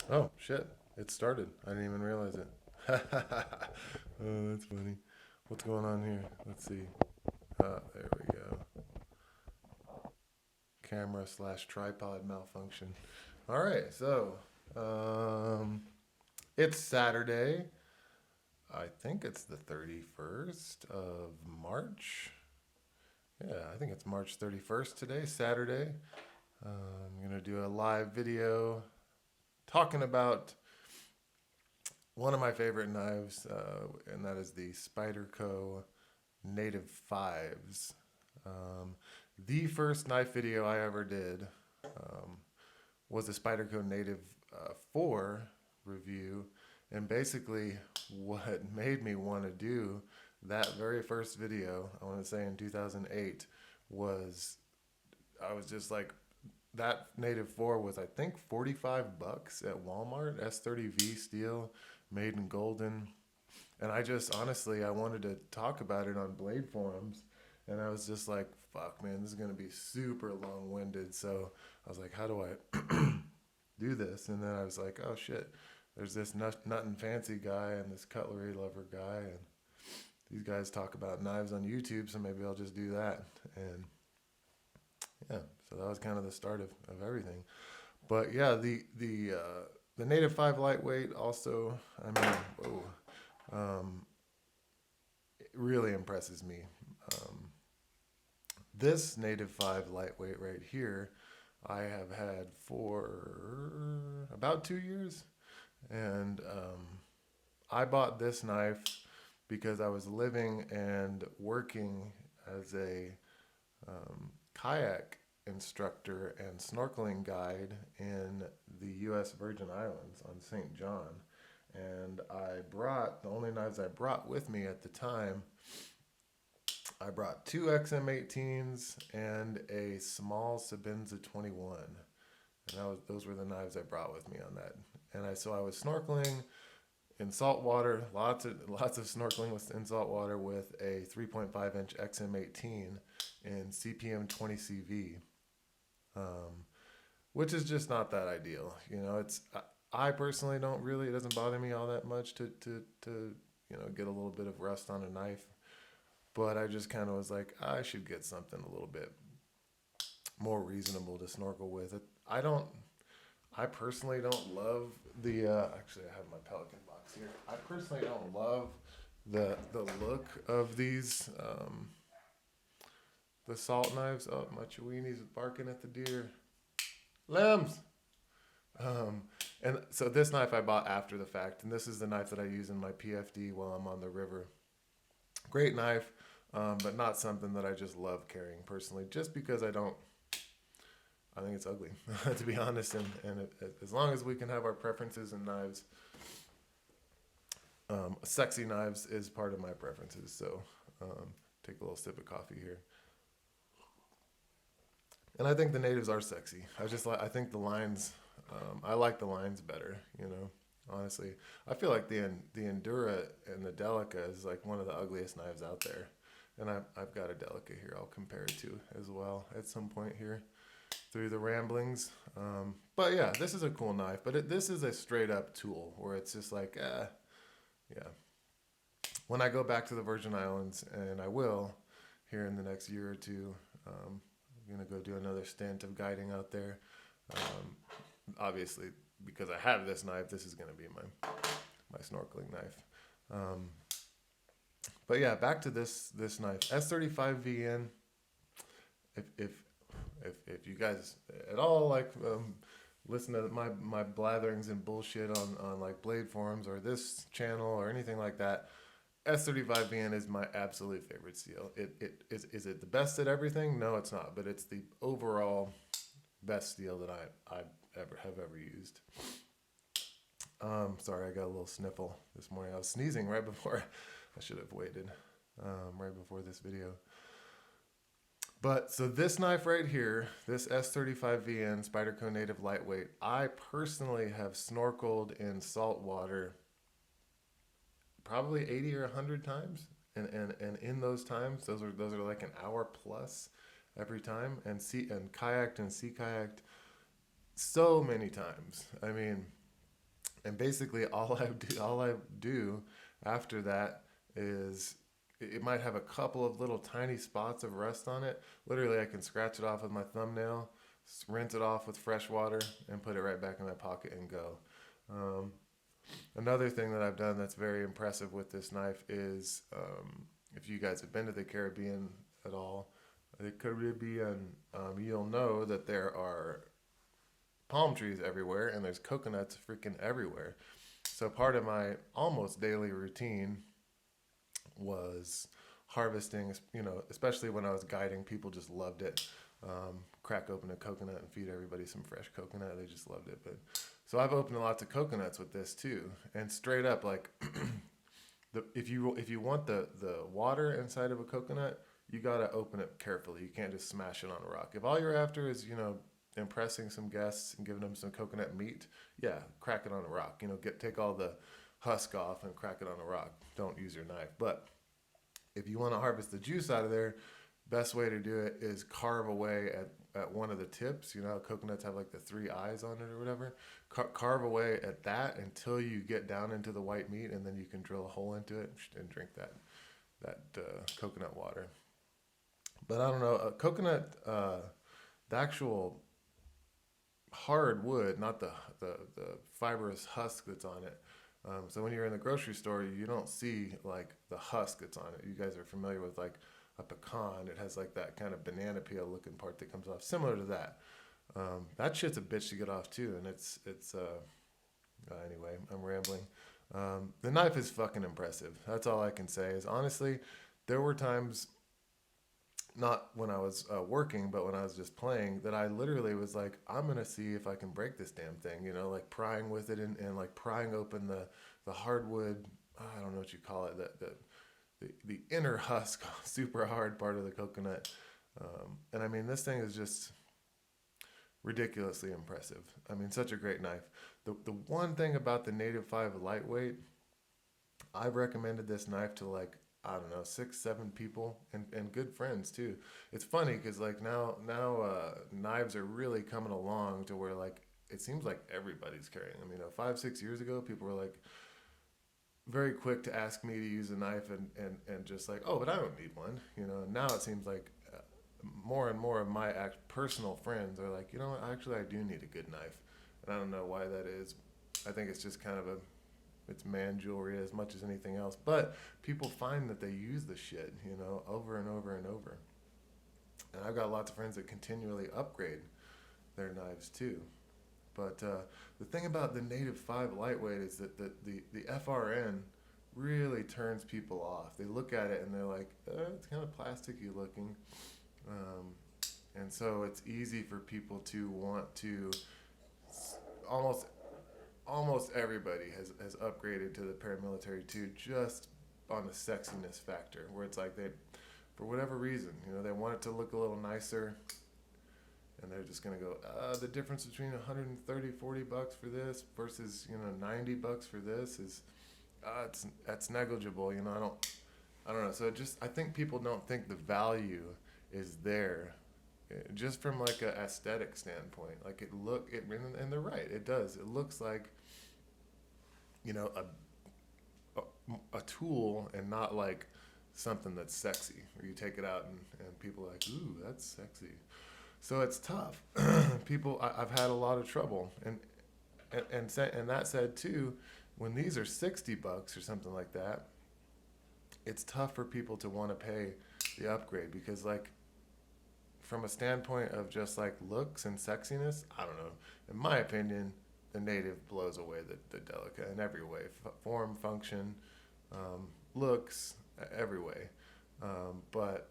Oh, shit. It started. I didn't even realize it. Oh, that's funny. What's going on here? Let's see. There we go. Camera slash tripod malfunction. All right, so um, it's Saturday. I think it's the 31st of March. Yeah, I think it's March 31st today, Saturday. I'm going to do a live video talking about one of my favorite knives, and that is the Spyderco Native 5s. Um, the first knife video I ever did um, was the Spyderco Native 4 review. And basically, what made me want to do that very first video, I want to say in 2008, was I was just like, that Native 4 was, I think, 45 bucks at Walmart, S30V steel, made in golden. And I just honestly, I wanted to talk about it on Blade forums, and I was just like, "Fuck, man, this is gonna be super long-winded." So I was like, "How do I do this?" And then I was like, "Oh shit, there's this nut and fancy guy and this cutlery lover guy, and these guys talk about knives on YouTube, so maybe I'll just do that." And yeah, so that was kind of the start of everything. But yeah, the Native 5 lightweight also, I mean, whoa, um, it really impresses me. Um, this Native 5 lightweight right here, I have had for about 2 years. And I bought this knife because I was living and working as a kayak instructor and snorkeling guide in the U.S. Virgin Islands on St. John. And I brought the only knives I brought with me at the time. I brought two XM18s and a small Sabenza 21, and those were the knives I brought with me on that. And I was snorkeling in salt water, lots of snorkeling in salt water with a 3.5-inch XM18 in CPM 20 CV, um, which is just not that ideal. I personally don't really, it doesn't bother me all that much to get a little bit of rust on a knife, but I just kind of was like, I should get something a little bit more reasonable to snorkel with. I don't. I personally don't love the. Actually, I have my Pelican box here. I personally don't love the look of these the salt knives. Oh, my Chiweenies barking at the deer. Lems. Um, and so this knife I bought after the fact, and this is the knife that I use in my PFD while I'm on the river. Great knife, but not something that I just love carrying personally. Just because I think it's ugly, to be honest. And as long as we can have our preferences in knives, sexy knives is part of my preferences. So take a little sip of coffee here. And I think the natives are sexy. I think the lines. I like the lines better. Honestly, I feel like the Endura and the Delica is like one of the ugliest knives out there. And I've got a Delica here. I'll compare it to as well at some point here through the ramblings. But yeah, this is a cool knife. But this is a straight up tool where it's just like, yeah. When I go back to the Virgin Islands, and I will here in the next year or two, I'm gonna go do another stint of guiding out there. Um, Obviously, because I have this knife, this is gonna be my snorkeling knife. Um, but yeah, back to this knife, S35 VN. If if if you guys at all like listen to my blatherings and bullshit on like Blade forums or this channel or anything like that, S35 VN is my absolute favorite steel. Is it the best at everything? No, it's not, but it's the overall best steel that I ever used. Sorry, I got a little sniffle this morning. I was sneezing right before. I should have waited right before this video. But so this knife right here, this S35VN Spyderco Native Lightweight, I personally have snorkeled in salt water probably 80 or 100 times. And in those times, those are like an hour plus every time, and kayaked and sea kayaked so many times. I mean, And basically, all I do after that is it might have a couple of little tiny spots of rust on it. Literally, I can scratch it off with my thumbnail, rinse it off with fresh water, and put it right back in my pocket and go. Um, Another thing that I've done that's very impressive with this knife is, if you guys have been to the Caribbean at all, the Caribbean, you'll know that there are palm trees everywhere and there's coconuts freaking everywhere. So part of my almost daily routine was harvesting, especially when I was guiding, people just loved it. Crack open a coconut and feed everybody some fresh coconut. They just loved it. But so I've opened lots of coconuts with this too. And straight up, like, if you want the water inside of a coconut, you gotta open it carefully. You can't just smash it on a rock. If all you're after is impressing some guests and giving them some coconut meat, yeah, crack it on a rock. Take all the husk off and crack it on a rock. Don't use your knife. But if you want to harvest the juice out of there, best way to do it is carve away at one of the tips. You know how coconuts have like the three eyes on it or whatever? Carve away at that until you get down into the white meat, and then you can drill a hole into it and drink that coconut water. But I don't know, coconut, the actual hard wood, not the fibrous husk that's on it. So when you're in the grocery store, you don't see like the husk that's on it. You guys are familiar with like a pecan. It has like that kind of banana peel looking part that comes off, similar to that. That shit's a bitch to get off too, and it's anyway. I'm rambling. The knife is fucking impressive. That's all I can say. Is honestly, there were times, not when I was working, but when I was just playing, that I literally was like, I'm gonna see if I can break this damn thing. Like prying with it and like prying open the hardwood. I don't know what you call it. The inner husk, super hard part of the coconut. And I mean, this thing is just ridiculously impressive. I mean, such a great knife. The one thing about the Native 5 lightweight, I've recommended this knife to like, I don't know, 6, 7 people and good friends too. It's funny because like now knives are really coming along to where like it seems like everybody's carrying them. 5, 6 years ago, people were like very quick to ask me to use a knife and just like, oh, but I don't need one. Now it seems like more and more of my personal friends are like, you know what, actually I do need a good knife. And I don't know why that is. I think it's just kind of it's man jewelry as much as anything else. But people find that they use the shit, over and over and over. And I've got lots of friends that continually upgrade their knives too. But the thing about the Native 5 lightweight is that the FRN really turns people off. They look at it and they're like, it's kind of plasticky looking. And so it's easy for people to want to almost everybody has upgraded to the paramilitary too, just on the sexiness factor, where it's like they, for whatever reason, they want it to look a little nicer, and they're just gonna go, the difference between $130-$140 for this versus $90 for this is, that's negligible. I don't know. So I think people don't think the value is there, just from like a aesthetic standpoint. Like and they're right. It does. It looks like a tool and not like something that's sexy, where you take it out and people are like, ooh, that's sexy. So it's tough. I've had a lot of trouble, and that said too, when these are $60 or something like that, it's tough for people to want to pay the upgrade, because like, from a standpoint of just like looks and sexiness, I don't know. In my opinion, the Native blows away the Delica in every way, form, function, looks, every way. But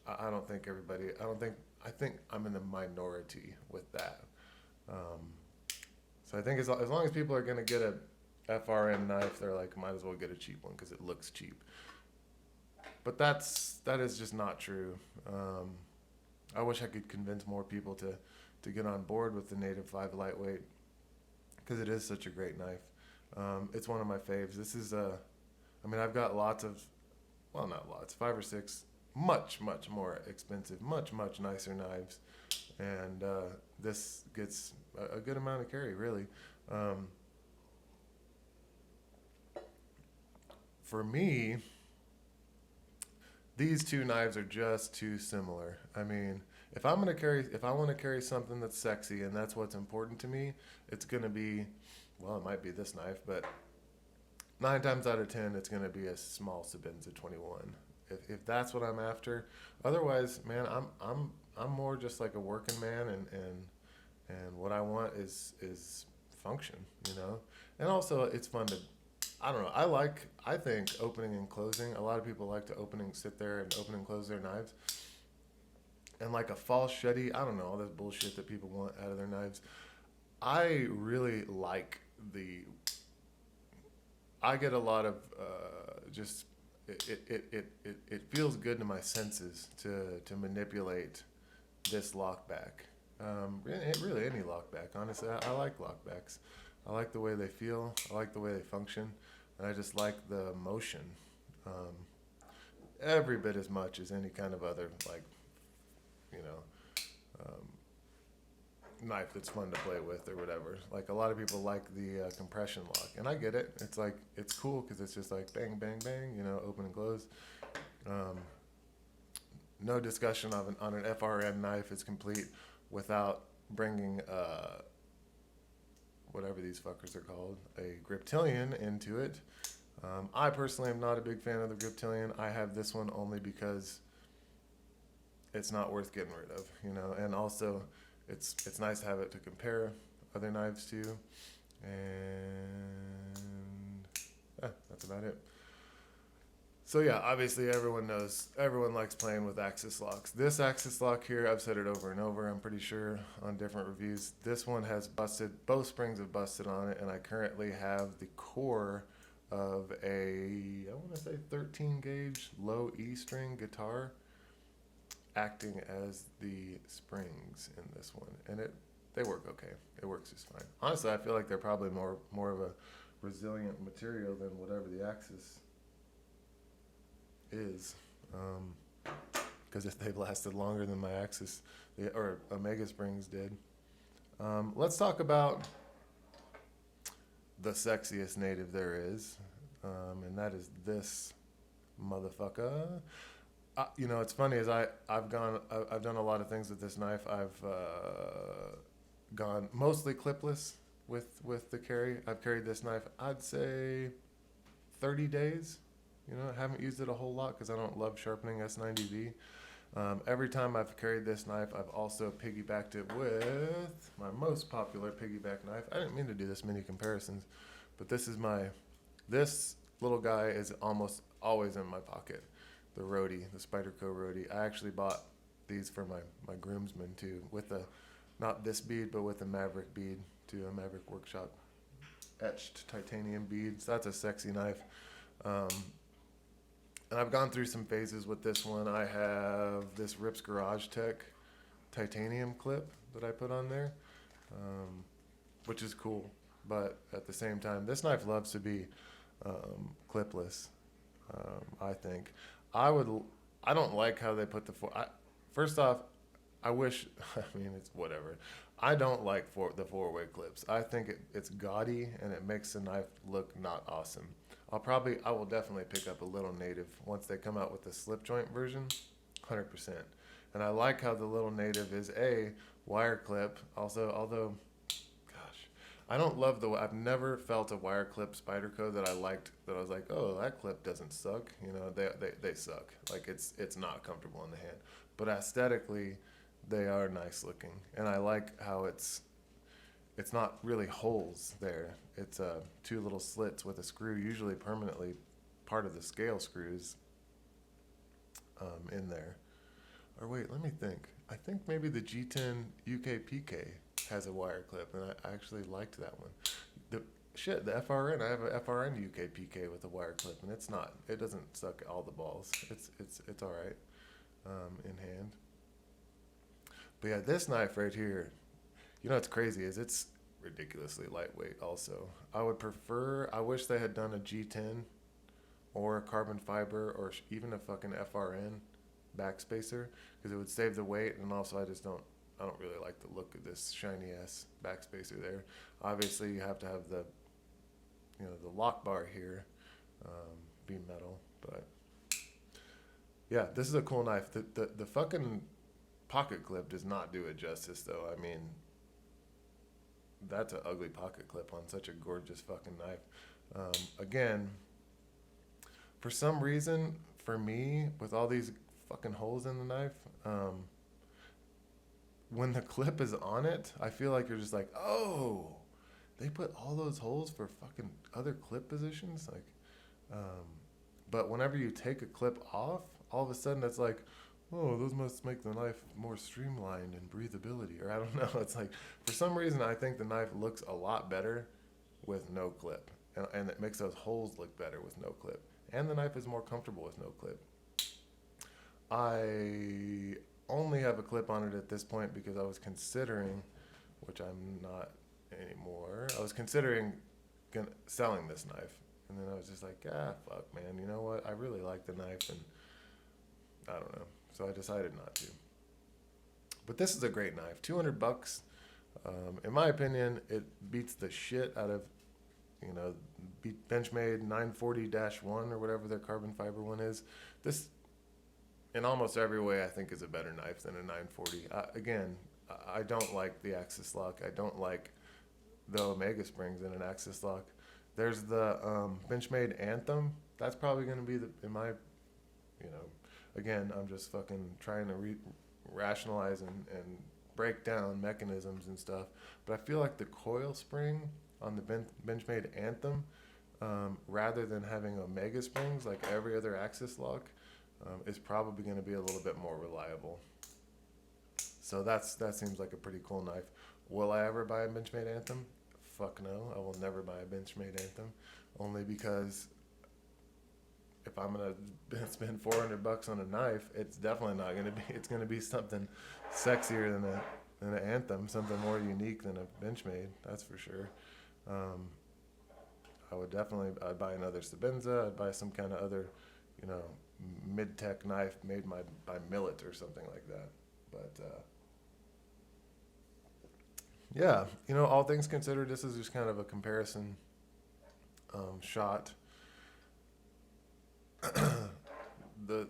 I don't think everybody. I think I'm in the minority with that. So I think as long as people are gonna get a FRN knife, they're like, might as well get a cheap one because it looks cheap. But that is just not true. I wish I could convince more people to get on board with the Native 5 lightweight, because it is such a great knife. It's one of my faves. This is I've got lots of, well, not lots, 5 or 6 much more expensive, much nicer knives, and this gets a good amount of carry, really. for me, these two knives are just too similar. I mean, if I want to carry something that's sexy and that's what's important to me, it's gonna be, well, it might be this knife, but 9 times out of 10, it's gonna be a small Sabenza 21. If that's what I'm after, otherwise, man, I'm more just like a working man, and what I want is function, you know. And also, it's fun to, I don't know. I think opening and closing. A lot of people like to sit there and open and close their knives. And like a false shetty, I don't know, all this bullshit that people want out of their knives. I really like the. I get a lot of just. It feels good to my senses to manipulate this lockback. Really any lockback. Honestly, I like lockbacks. I like the way they feel. I like the way they function, and I just like the motion, um, every bit as much as any kind of other like, you know, knife that's fun to play with or whatever. Like a lot of people like the compression lock, and I get it. It's like it's cool because it's just like bang, bang, bang. You know, open and close. Um, no discussion on an FRN knife is complete without bringing whatever these fuckers are called, a Griptilian into it. I personally am not a big fan of the Griptilian. I have this one only because it's not worth getting rid of, you know, and also it's nice to have it to compare other knives to, and that's about it. So yeah, obviously everyone likes playing with axis locks. This axis lock here, I've said it over and over, I'm pretty sure, on different reviews. This one has busted, both springs have busted on it, and I currently have the core of I want to say 13 gauge low E string guitar acting as the springs in this one. And they work okay. It works just fine. Honestly, I feel like they're probably more of a resilient material than whatever the axis is, because if they've lasted longer than my Axis or Omega Springs did. Let's talk about the sexiest native there is, and that is this motherfucker. You know, it's funny as I've done a lot of things with this knife. I've gone mostly clipless with the carry. I've carried this knife, I'd say, 30 days. You know, I haven't used it a whole lot because I don't love sharpening S90V. Every time I've carried this knife, I've also piggybacked it with my most popular piggyback knife. I didn't mean to do this many comparisons, but this little guy is almost always in my pocket. The Roadie, the Spyderco Roadie. I actually bought these for my groomsmen too, with not this bead, but with a Maverick bead too, a Maverick Workshop etched titanium beads. That's a sexy knife. And I've gone through some phases with this one. I have this Rips Garage Tech titanium clip that I put on there, which is cool. But at the same time, this knife loves to be clipless, I think. I don't like how they put first off, I wish, I mean, it's whatever. I don't like the four-way clips. I think it's gaudy and it makes the knife look not awesome. I will definitely pick up a Little Native once they come out with the slip joint version, 100%. And I like how the Little Native is a wire clip. Also, although, gosh, I've never felt a wire clip Spyderco that I liked, that I was like, oh, that clip doesn't suck. You know, they suck. Like it's not comfortable in the hand. But aesthetically, they are nice looking. And I like how it's not really holes there. It's two little slits with a screw, usually permanently part of the scale screws in there. Or wait, let me think. I think maybe the G10 UK PK has a wire clip, and I actually liked that one. The FRN, I have a FRN UK PK with a wire clip, and it doesn't suck all the balls. It's all right in hand. But yeah, this knife right here, you know what's crazy is it's ridiculously lightweight also. I wish they had done a G10 or a carbon fiber or even a fucking FRN backspacer, because it would save the weight, and also I don't really like the look of this shiny ass backspacer there. Obviously you have to have the lock bar here, be metal. But yeah, this is a cool knife. The fucking pocket clip does not do it justice, though. I mean, that's an ugly pocket clip on such a gorgeous fucking knife. Again, for some reason, for me, with all these fucking holes in the knife, when the clip is on it, I feel like you're just like, oh, they put all those holes for fucking other clip positions. Like, but whenever you take a clip off, all of a sudden it's like, oh, those must make the knife more streamlined and breathability. Or I don't know. It's like, for some reason, I think the knife looks a lot better with no clip. And it makes those holes look better with no clip. And the knife is more comfortable with no clip. I only have a clip on it at this point because I was considering, which I'm not anymore, I was considering selling this knife. And then I was just like, fuck, man, you know what? I really like the knife, and I don't know. So I decided not to. But this is a great knife. $200. In my opinion, it beats the shit out of, Benchmade 940-1 or whatever their carbon fiber one is. This, in almost every way, I think is a better knife than a 940. Again, I don't like the axis lock. I don't like the Omega springs in an axis lock. There's the Benchmade Anthem. That's probably going to be again, I'm just fucking trying to rationalize and break down mechanisms and stuff. But I feel like the coil spring on the Benchmade Anthem, rather than having Omega springs like every other axis lock, is probably going to be a little bit more reliable. So that seems like a pretty cool knife. Will I ever buy a Benchmade Anthem? Fuck no. I will never buy a Benchmade Anthem, only because if I'm gonna spend $400 on a knife, it's definitely not gonna be. It's gonna be something sexier than an Anthem, something more unique than a Benchmade. That's for sure. I'd buy another Sabenza. I'd buy some kind of other, mid-tech knife made by Millet or something like that. But yeah, all things considered, this is just kind of a comparison shot. The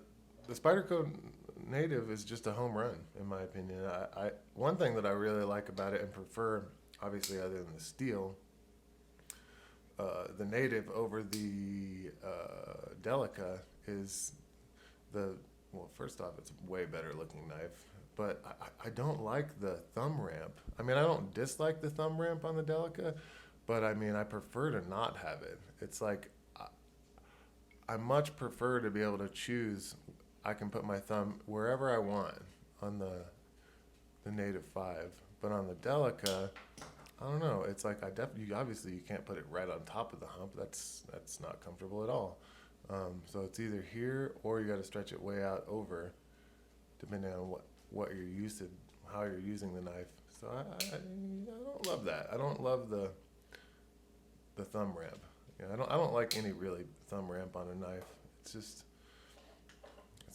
Spyderco Native is just a home run, in my opinion. One thing that I really like about it and prefer, obviously other than the steel, the Native over the Delica is first off, it's a way better looking knife, but I don't like the thumb ramp. I mean, I don't dislike the thumb ramp on the Delica, but I mean, I prefer to not have it. It's like, I much prefer to be able to choose. I can put my thumb wherever I want on the Native 5, but on the Delica, I don't know. It's like obviously you can't put it right on top of the hump. That's not comfortable at all. So it's either here or you got to stretch it way out over, depending on what you're used to, how you're using the knife. So I don't love that. I don't love the thumb ramp. I don't like any really thumb ramp on a knife. It's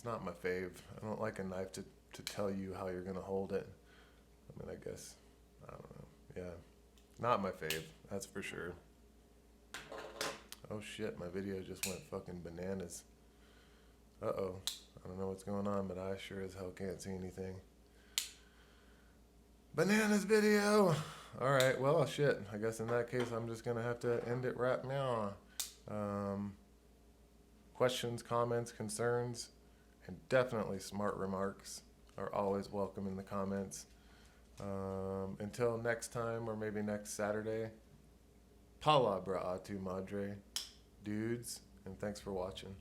not my fave. I don't like a knife to tell you how you're gonna hold it. I mean, I guess, I don't know. Yeah, not my fave. That's for sure. Oh shit, my video just went fucking bananas. Uh-oh. I don't know what's going on, but I sure as hell can't see anything. Bananas video! Alright, well, shit. I guess in that case, I'm just going to have to end it right now. Questions, comments, concerns, and definitely smart remarks are always welcome in the comments. Until next time, or maybe next Saturday, palabra a tu madre, dudes, and thanks for watching.